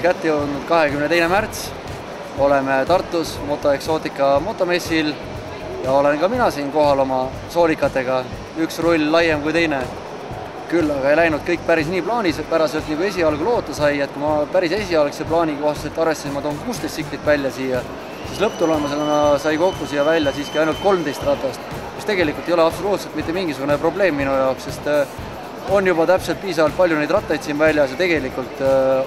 kätte jõudnud 22. märts. Oleme Tartus Moto Exotica motomessil ja olen ka mina siin kohal oma soolikatega. Üks rull laiem kui teine. Küll aga ei läinud kõik päris nii plaanipäraselt, nagu esialgu loota sai, et kui ma päris esialgse plaani kohaselt arvestasin, ma toon 16 tsiklit välja siia, siis lõpptulemusena sai kokku siia välja siiski ainult 13 ratast, mis tegelikult ei ole absoluutselt mitte mingisugune probleem minu jaoks, sest on juba täpselt piisavalt palju neid rattaid siin väljas ja tegelikult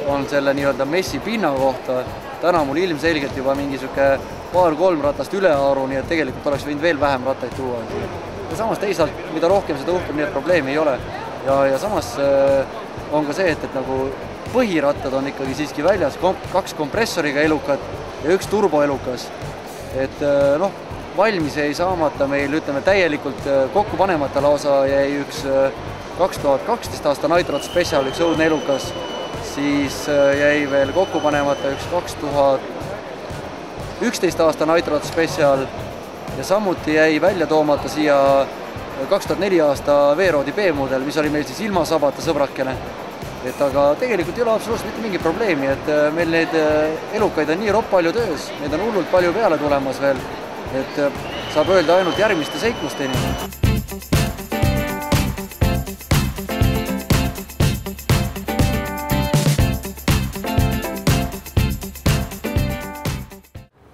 on selle nii-öelda messi pinna kohta täna mul ilmselgelt juba mingisugune paar-kolm ratast ülearu, nii et tegelikult oleks võinud veel vähem rattaid tuua. Ja samas teisalt, mida rohkem seda uhkem, nii et probleemi ei ole. Ja samas on ka see, et nagu põhirattad on ikkagi siiski väljas, 2 kompressoriga elukad ja 1 turboelukas. Et valmis ei saamata meil, ütleme, täielikult kokku panemata lausa jäi üks 2012 aasta Nitrot Special, üks õudne elukas, siis jäi veel kokku panemata üks 2011 aasta Nitrot Special ja samuti jäi välja toomata siia 2004 aasta V-Roadi B-mudel, mis oli meil siis ilma sabata sõbrakene. Et aga tegelikult ei ole absoluutselt mitte mingi probleemi, et meil neid elukaid on nii palju töös, neid on hullult palju peale tulemas veel, et saab öelda ainult järgmiste seiklusteni.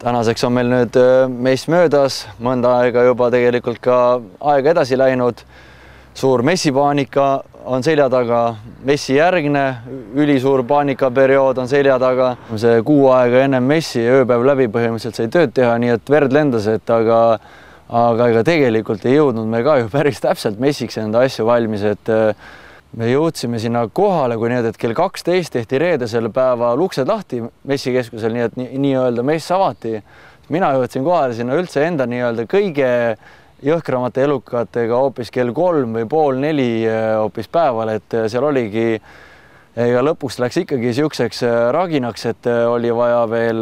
Tänaseks on meil nüüd mess möödas, mõnda aega juba tegelikult ka aega edasi läinud. Suur messipaanika on selja taga, messi järgne, ülisuur paanikaperiood on selja taga. See 6 aega enne messi ja ööpäev läbi põhimõtteliselt sai tööd teha, nii et verd lendas, aga ega tegelikult ei jõudnud me ka ju päris täpselt messiks enda asju valmis, et me jõudsime sinna kohale, kui need, et kell 12 tehti reedesel päeval uksed lahti messikeskusel, nii et nii-öelda mess avati. Mina jõudsin kohale sinna üldse enda nii-öelda kõige jõhkramate elukatega hoopis kell 3 või pool 4 hoopis päeval, et seal oligi, ja lõpuks läks ikkagi siukseks raginaks, et oli vaja veel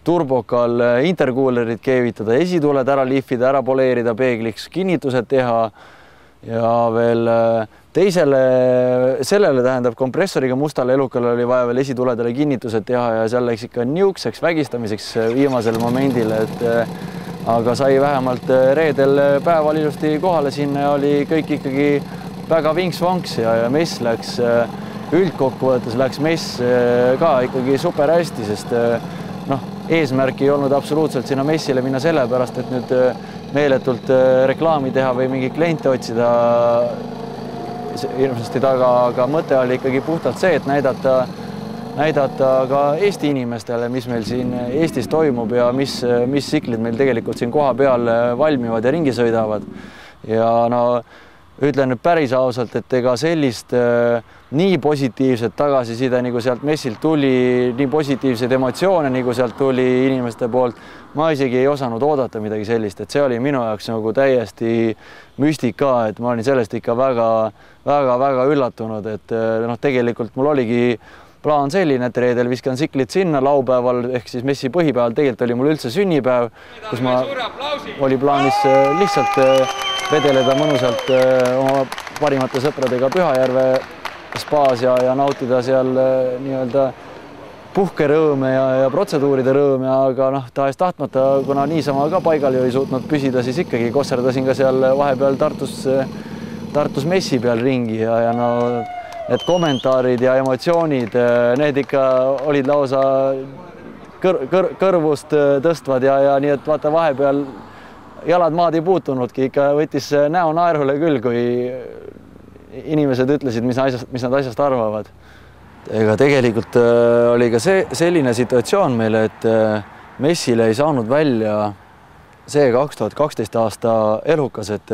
turbokal interkuulerid keevitada, esituled ära lihvida, ära poleerida peegliks, kinnitused teha ja veel sellele tähendab kompressoriga mustale elukale oli vaja veel esituledele kinnitused teha ja seal läks ikka niukseks vägistamiseks viimasel momendil, et aga sai vähemalt reedel päeval ilusti kohale sinna ja oli kõik ikkagi väga vinks-vanks ja mess läks, üldkokkuvõttes läks mess ka ikkagi super hästi, sest eesmärk ei olnud absoluutselt sinna messile minna sellepärast, et nüüd meeletult reklaami teha või mingi kliente otsida hirmsasti taga, aga mõte oli ikkagi puhtalt see, et näidata ka Eesti inimestele, mis meil siin Eestis toimub ja mis tsiklid meil tegelikult siin koha peal valmivad ja ringi sõidavad. Ja ütlen nüüd päris ausalt, et ega sellist nii positiivset tagasiside, nagu sealt messilt tuli, nii positiivseid emotsioone, nagu sealt tuli inimeste poolt, ma isegi ei osanud oodata midagi sellist, et see oli minu jaoks nagu täiesti müstika, et ma olin sellest ikka väga üllatunud, et tegelikult mul oligi plaan selline, et reedel viskan tsiklit sinna laupäeval, ehk siis messi põhipäeval tegelikult oli mul üldse sünnipäev, kus ma oli plaanis lihtsalt vedeleda mõnusalt oma parimate sõpradega Pühajärve spaas ja nautida seal nii-öelda puhkerõõme ja protseduuride rõõme, aga tahes-tahtmata, kuna niisama ka paigal ju ei suutnud püsida, siis ikkagi kosserdasin ka seal vahepeal Tartus messi peal ringi ja need kommentaarid ja emotsioonid, need ikka olid lausa kõrvust tõstvad ja nii, et vaata vahepeal jalad maad ei puutunudki, ikka võttis näo naerule küll, kui inimesed ütlesid, mis nad asjast arvavad. Ega tegelikult oli ka selline situatsioon meile, et messile ei saanud välja see 2012 aasta elukas, et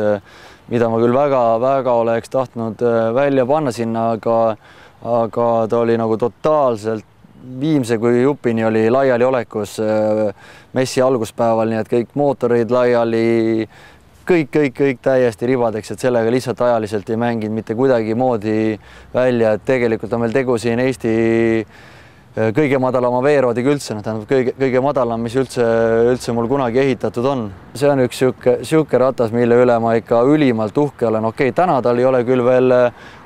mida ma küll väga oleks tahtnud välja panna sinna, aga ta oli nagu totaalselt viimse kui jupini oli laiali olekus messi alguspäeval, nii et kõik mootorid laiali, kõik täiesti ribadeks, et sellega lihtsalt ajaliselt ei mänginud mitte kuidagi moodi välja, et tegelikult on meil tegu siin Eesti kõige madalama V-Roadiga üldse, tähendab kõige madalam, mis üldse mul kunagi ehitatud on. See on üks siuke ratas, mille üle ma ikka ülimalt uhke olen. Okei, täna tal ei ole küll veel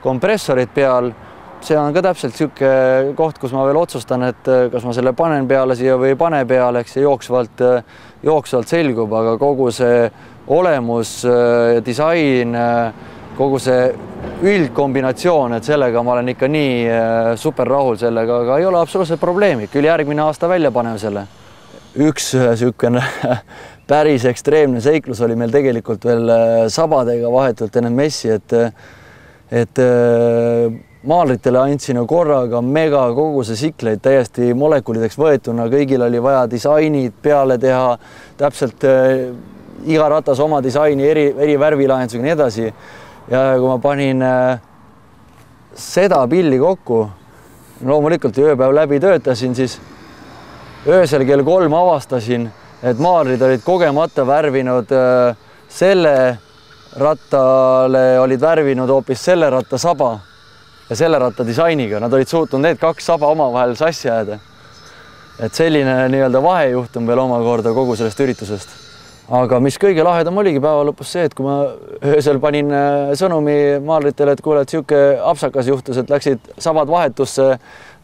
kompressorid peal, see on ka täpselt niisugune koht, kus ma veel otsustan, et kas ma selle panen peale siia või ei pane peale, eks see jooksvalt selgub, aga kogu see olemus, disain, kogu see üldkombinatsioon, et sellega ma olen ikka nii super rahul sellega, aga ei ole absoluutselt probleemi, küll järgmine aasta välja paneme selle. Üks niisugune päris ekstreemne seiklus oli meil tegelikult veel sabadega vahetult enne messi, et maalritele andsin korraga mega koguse sikleid täiesti molekulideks võetuna, kõigil oli vaja disainid peale teha, täpselt iga ratas oma disaini, eri värvilahendusega ja nii edasi. Ja kui ma panin seda pilli kokku, loomulikult ööpäev läbi töötasin, siis öösel kell 3 avastasin, et maalrid olid kogemata värvinud selle rattale, olid värvinud hoopis selle ratta saba ja selle ratta disainiga. Nad olid suutnud need kaks saba omavahel sassi ajada. Et selline nii-öelda vahejuhtum veel omakorda kogu sellest üritusest. Aga mis kõige lahedam oligi päeva lõpus see, et kui ma öösel panin sõnumi maalritele, et kuule, et siuke apsakas juhtus, et läksid sabad vahetusse,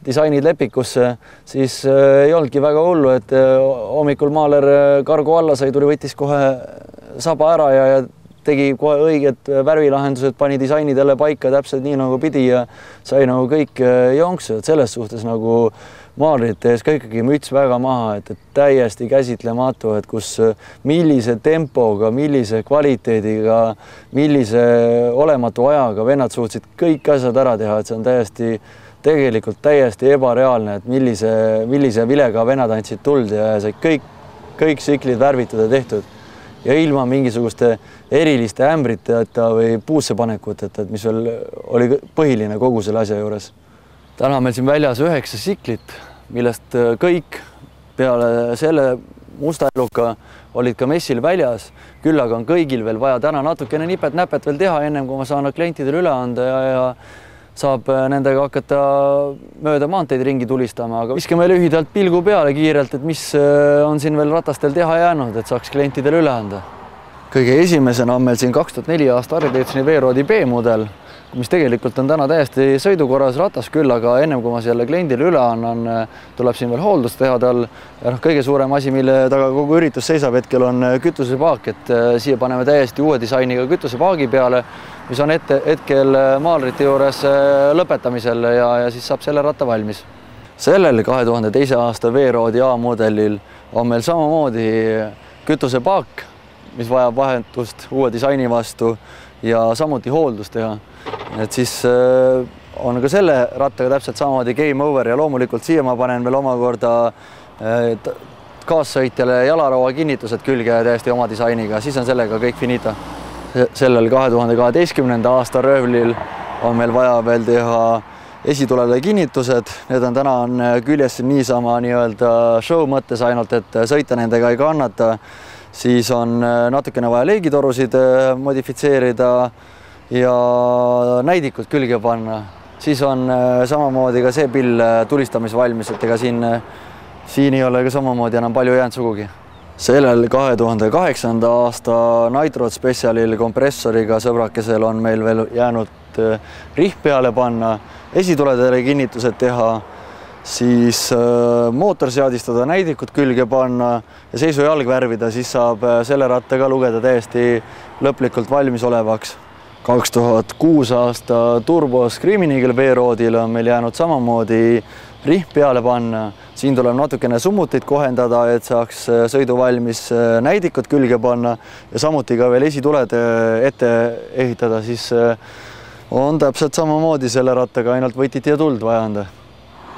disainid lepikusse, siis ei olnudki väga hullu, et hommikul maaler kargu alla sai, tuli, võttis kohe saba ära ja tegi kohe õiged värvilahendused, pani disainidele paika täpselt nii nagu pidi ja sai nagu kõik jonksu, et selles suhtes nagu maalrite ees ka ikkagi müts väga maha, et täiesti käsitlematu, et kus millise tempoga, millise kvaliteediga, millise olematu ajaga vennad suutsid kõik asjad ära teha, et see on tegelikult täiesti ebareaalne, et millise vilega vennad andsid tuld ja sai kõik siklid värvitud ja tehtud. Ja ilma mingisuguste eriliste ämbriteta või puusse panekuteta, mis veel oli põhiline kogu selle asja juures. Täna meil siin väljas 9 siklit, millest kõik peale selle musta eluka olid ka messil väljas. Küll aga on kõigil veel vaja täna natukene nipet-näpet veel teha, ennem kui ma saan klientidele üle anda ja saab nendega hakata mööda maanteid ringi tulistama, aga viskame lühidalt pilgu peale kiirelt, et mis on siin veel ratastel teha jäänud, et saaks klientidele üle anda. Kõige esimesena on meil siin 2004 aasta Harley-Davidsoni V-Roadi B-mudel, mis tegelikult on täna täiesti sõidukorras ratas küll, aga ennem kui ma selle kliendile üle annan, tuleb siin veel hooldust teha tal. Ja kõige suurem asi, mille taga kogu üritus seisab hetkel, on kütusepaak, et siia paneme täiesti uue disainiga kütusepaagi peale, mis on hetkel maalrite juures lõpetamisel ja siis saab selle ratta valmis. Sellel 2002 aasta V-Roadi A-mudelil on meil samamoodi kütusepaak, mis vajab vahetust uue disaini vastu ja samuti hooldust teha. Et siis on ka selle rattaga täpselt samamoodi game over ja loomulikult siia ma panen veel omakorda kaassõitjale jalaraua kinnitused külge täiesti oma disainiga, siis on sellega kõik finita. Sellel 2012. aasta röövlil on meil vaja veel teha esitulele kinnitused. Need on täna küljes niisama nii-öelda show mõttes ainult, et sõita nendega ei kannata. Siis on natukene vaja leegitorusid modifitseerida ja näidikud külge panna. Siis on samamoodi ka see pill tulistamisvalmis, et ega siin ei ole ka samamoodi enam palju jäänud sugugi. Sellel 2008. aasta Night Road Specialil kompressoriga sõbrakesel on meil veel jäänud rihm peale panna, esituledele kinnitused teha, siis mootor seadistada, näidikud külge panna ja seisujalg värvida, siis saab selle ratta ka lugeda täiesti lõplikult valmis olevaks. 2006 aasta Turbo Screaming Eagle V-Roadil on meil jäänud samamoodi rihm peale panna. Siin tuleb natukene summutit kohendada, et saaks sõidu valmis näidikud külge panna ja samuti ka veel esituled ette ehitada, siis on täpselt samamoodi selle rattaga ainult võtiti ja tuld vaja anda.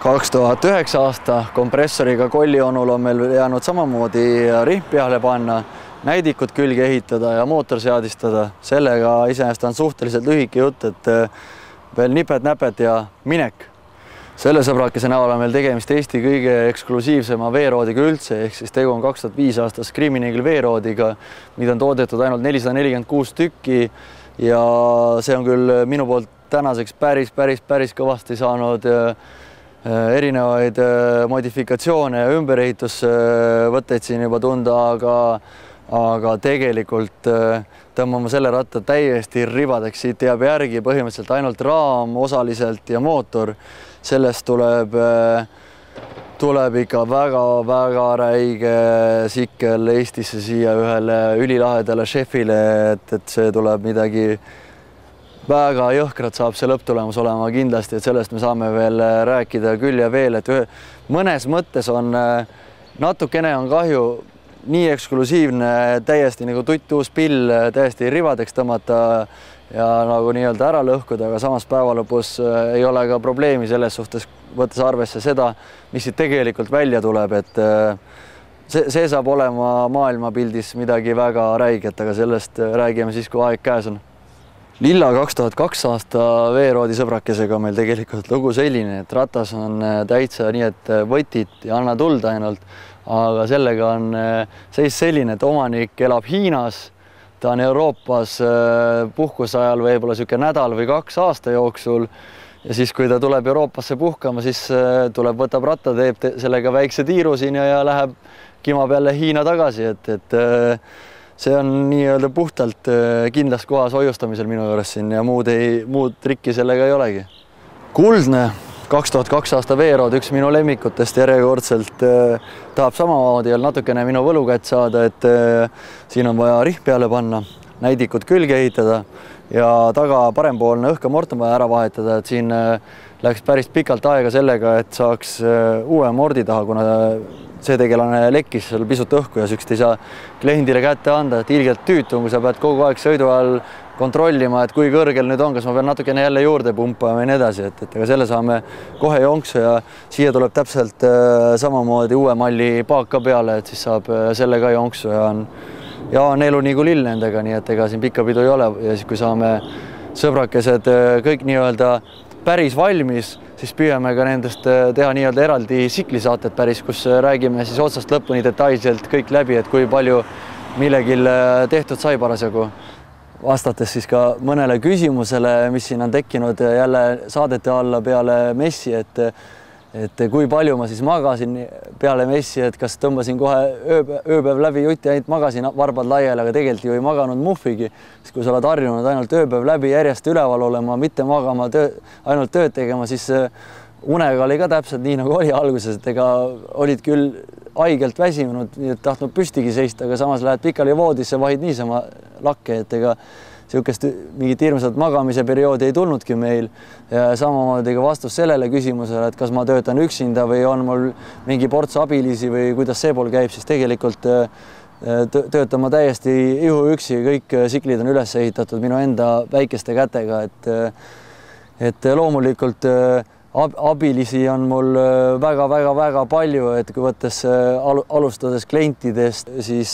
2009 aasta kompressoriga kollionul on meil jäänud samamoodi rihm peale panna, näidikud külge ehitada ja mootor seadistada. Sellega iseenesest on suhteliselt lühike jutt, et veel nipet-näpet ja minek. Selle sõbrakese näol on meil tegemist Eesti kõige eksklusiivsema V-Roadiga üldse, ehk siis tegu on 2005 aasta Screaming Eagle V-Roadiga, mida on toodetud ainult 446 tükki ja see on küll minu poolt tänaseks päris kõvasti saanud erinevaid modifikatsioone ja ümberehitusvõtteid siin juba tunda, aga tegelikult tõmbame selle ratta täiesti ribadeks, siit jääb järgi põhimõtteliselt ainult raam osaliselt ja mootor. Sellest tuleb ikka väga räige sikkel Eestisse siia ühele ülilahedale šefile, et see tuleb midagi väga jõhkrat, saab see lõpptulemus olema kindlasti, et sellest me saame veel rääkida küll ja veel, et mõnes mõttes on natukene on kahju nii eksklusiivne, täiesti nagu tuttuus pill täiesti ribadeks tõmmata ja nagu nii-öelda ära lõhkuda, aga samas päeva lõpus ei ole ka probleemi selles suhtes, võttes arvesse seda, mis siit tegelikult välja tuleb, et see saab olema maailmapildis midagi väga räiget, aga sellest räägime siis, kui aeg käes on. Lilla 2002 aasta veeroodi sõbrakesega meil tegelikult lugu selline, et ratas on täitsa nii, et võtit ja anna tuld ainult, aga sellega on seis selline, et omanik elab Hiinas, ta on Euroopas puhkuse ajal võib-olla niisugune nädal või 2 aasta jooksul ja siis, kui ta tuleb Euroopasse puhkama, siis tuleb, võtab ratta, teeb sellega väikse tiiru siin ja läheb, kimab jälle Hiina tagasi, et see on nii-öelda puhtalt kindlas kohas hoiustamisel minu juures siin ja muud trikki sellega ei olegi. Kuldne 2002 aasta veerood, üks minu lemmikutest järjekordselt tahab samamoodi veel natukene minu võlukätt saada, et siin on vaja rihm peale panna, näidikud külge ehitada ja taga parempoolne õhkamort on vaja ära vahetada, et siin läks päris pikalt aega sellega, et saaks uue mordi taha, kuna see tegelane lekkis seal pisut õhku ja sükst ei saa kliendile kätte anda, et ilgelt tüütu, kui sa pead kogu aeg sõidu ajal kontrollima, et kui kõrgel nüüd on, kas ma pean natukene jälle juurde pumpama ja nii edasi, et aga selle saame kohe jonksu ja siia tuleb täpselt samamoodi uue malli paak ka peale, et siis saab selle ka jonksu ja on elu nii kui lill nendega, nii et ega siin pikka pidu ei ole ja siis, kui saame sõbrakesed kõik nii-öelda päris valmis, siis püüame ka nendest teha nii-öelda eraldi siklisaated päris, kus räägime siis otsast lõpuni detailselt kõik läbi, et kui palju millegil tehtud sai parasjagu. Vastates siis ka mõnele küsimusele, mis siin on tekkinud jälle saadete alla peale messi, et kui palju ma siis magasin peale messi, et kas tõmbasin kohe ööpäev läbi jutti, ainult magasin varbad laiali, aga tegelikult ju ei maganud muhvigi. Siis kui sa oled harjunud ainult ööpäev läbi järjest üleval olema, mitte magama, ainult tööd tegema, siis unega oli ka täpselt nii, nagu oli alguses, et ega olid küll haigelt väsinud, nii et tahtnud püstigi seista, aga samas lähed pikali voodisse, vahid niisama lakke, et ega niisugust mingit hirmsat magamise perioodi ei tulnudki meil ja samamoodi ka vastus sellele küsimusele, et kas ma töötan üksinda või on mul mingi ports abilisi või kuidas see pool käib, siis tegelikult töötan ma täiesti ihuüksi, kõik siklid on üles ehitatud minu enda väikeste kätega, et loomulikult abilisi on mul väga palju, et kui võttes alustades klientidest, siis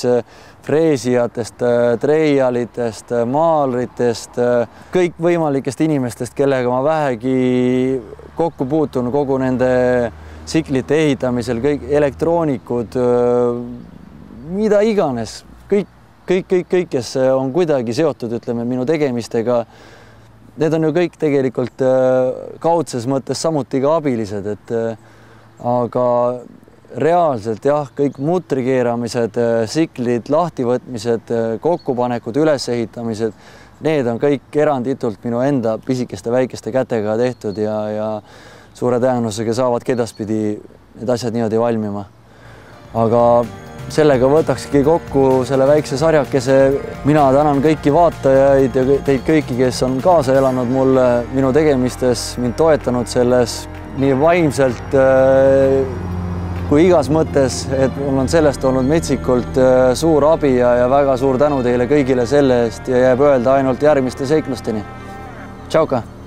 freesijatest, treialitest, maalritest, kõikvõimalikest inimestest, kellega ma vähegi kokku puutun kogu nende siklite ehitamisel, kõik elektroonikud, mida iganes, kõik, kes on kuidagi seotud, ütleme, minu tegemistega. Need on ju kõik tegelikult kaudses mõttes samuti ka abilised, aga reaalselt jah, kõik mutrikeeramised, siklid, lahtivõtmised, kokkupanekud, ülesehitamised, need on kõik eranditult minu enda pisikeste väikeste kätega tehtud ja suure tõenäosusega saavad edaspidi need asjad niimoodi valmima. Aga sellega võtakski kokku selle väikse sarjakese. Mina tänan kõiki vaatajaid ja teid kõiki, kes on kaasa elanud mulle minu tegemistes, mind toetanud selles nii vaimselt kui igas mõttes, et mul on sellest olnud metsikult suur abi ja väga suur tänu teile kõigile selle eest ja jääb öelda ainult järgmiste seiklusteni. Tšauka!